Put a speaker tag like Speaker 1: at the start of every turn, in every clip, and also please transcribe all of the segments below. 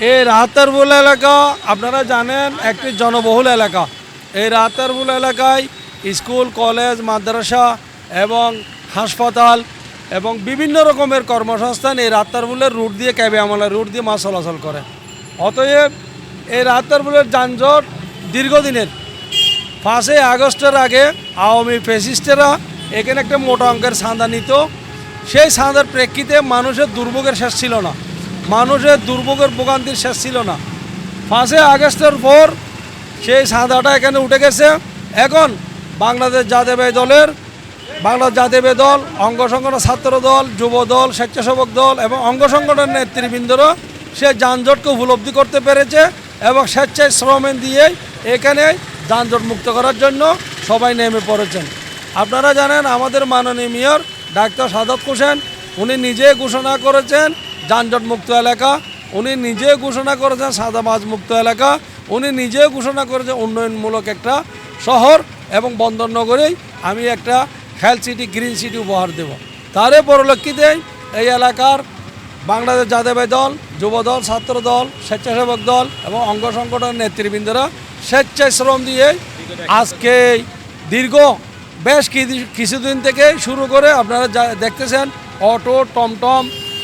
Speaker 1: এই রাহাতারপুল এলাকা আপনারা জানেন একটি জনবহুল এলাকা। এই রাহাতারপুল এলাকায় স্কুল, কলেজ, মাদ্রাসা এবং হাসপাতাল এবং বিভিন্ন রকমের কর্মসংস্থান এই রাহাতারপুলের রুট দিয়ে, ক্যাবে আমলের রুট দিয়ে মাছ চলাচল করে। অতএব এই রাহাতারপুলের যানজট দীর্ঘদিনের। 5 আগস্টের আগে আওয়ামী ফ্যাসিস্টেরা এখানে একটা মোটা অঙ্কের চাঁদা নিত। সেই চাঁদার প্রেক্ষিতে মানুষের দুর্ভোগের শেষ ছিল না, মানুষের দুর্ভোগের ভোগান্তির শেষ ছিল না। 5 আগস্টের পর সেই চাঁদাটা এখানে উঠে গেছে। এখন বাংলাদেশ জাতীয়তাবাদী দল, অঙ্গ সংগঠন, ছাত্র দল, যুব দল, স্বেচ্ছাসেবক দল এবং অঙ্গ সংগঠনের নেতৃবৃন্দরা সে যানজটকে উপলব্ধি করতে পেরেছে এবং স্বেচ্ছায় শ্রম দিয়ে এখানে যানজট মুক্ত করার জন্য সবাই নেমে পড়েছেন। আপনারা জানেন আমাদের মাননীয় মেয়র ডাক্তার সাদাত হোসেন, উনি নিজে ঘোষণা করেছেন যানজট মুক্ত এলাকা, উনি নিজে ঘোষণা করেছেন সাদাবাজ মুক্ত এলাকা, উনি নিজে ঘোষণা করেছেন উন্নয়নমূলক একটা শহর এবং বন্দর নগরেই আমি একটা হেলথ সিটি, গ্রিন সিটি উপহার দেব। তারই পরিলক্ষিতে এই এলাকার বাংলাদেশ জাতীয়তাবাদী দল, যুব দল, ছাত্র দল, স্বেচ্ছাসেবক দল এবং অঙ্গ সংগঠনের নেতৃবৃন্দরা স্বেচ্ছায় শ্রম দিয়ে আজকে দীর্ঘ বেশ কিছুদিন থেকে শুরু করে আপনারা দেখতেছেন অটো, টমটম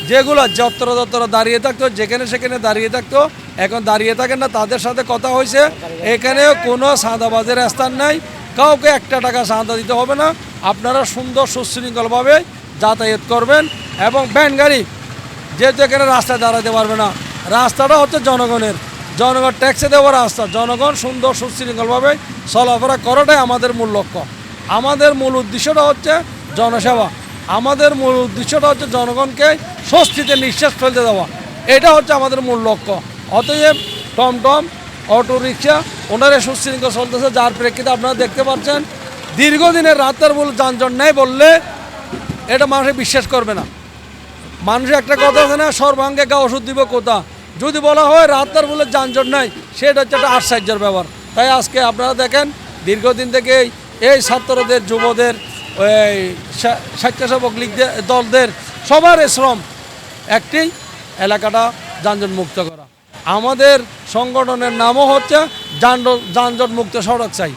Speaker 1: যেগুলো যত্র দাঁড়িয়ে থাকতো, যেখানে সেখানে দাঁড়িয়ে থাকতো, এখন দাঁড়িয়ে থাকেন না। তাদের সাথে কথা হয়েছে, এখানেও কোনো চাঁদাবাজের স্থান নাই, কাউকে 1 টাকা চাঁদা দিতে হবে না। আপনারা সুন্দর সুশৃঙ্খলভাবে যাতায়াত করবেন এবং ভ্যান গাড়ি যেহেতু এখানে রাস্তায় দাঁড়াতে পারবে না, রাস্তাটা হচ্ছে জনগণের, জনগণ ট্যাক্সে দেওয়া রাস্তা, জনগণ সুন্দর সুশৃঙ্খলভাবে চলাফেরা করাটাই আমাদের মূল লক্ষ্য। আমাদের মূল উদ্দেশ্যটা হচ্ছে জনসেবা, আমাদের মূল উদ্দেশ্যটা হচ্ছে জনগণকে স্বস্তিতে নিঃশ্বাস ফেলতে দেওয়া, এটা হচ্ছে আমাদের মূল লক্ষ্য। অতএব টমটম, অটো রিক্সা ওনারা সুশৃঙ্খল চলতেছে, যার প্রেক্ষিতে আপনারা দেখতে পাচ্ছেন দীর্ঘদিনের রাতারপুল যানজট নেই বললে এটা মানুষ বিশ্বাস করবে না। মানুষের একটা কথা আছে না, সর্বাঙ্গে গা ওষুধ দিব কোথা, যদি বলা হয় রাতারপুলের যানজট নাই সেটা হচ্ছে একটা আশ্চর্যের ব্যাপার। তাই আজকে আপনারা দেখেন দীর্ঘদিন থেকে এই ছাত্রদের, যুবদের, এই স্বেচ্ছাসেবক লীগদের, দলদের সবার শ্রম একটি এলাকাটা যানজট মুক্ত করা। আমাদের সংগঠনের নামও হচ্ছে যানজট মুক্ত সড়ক চাই।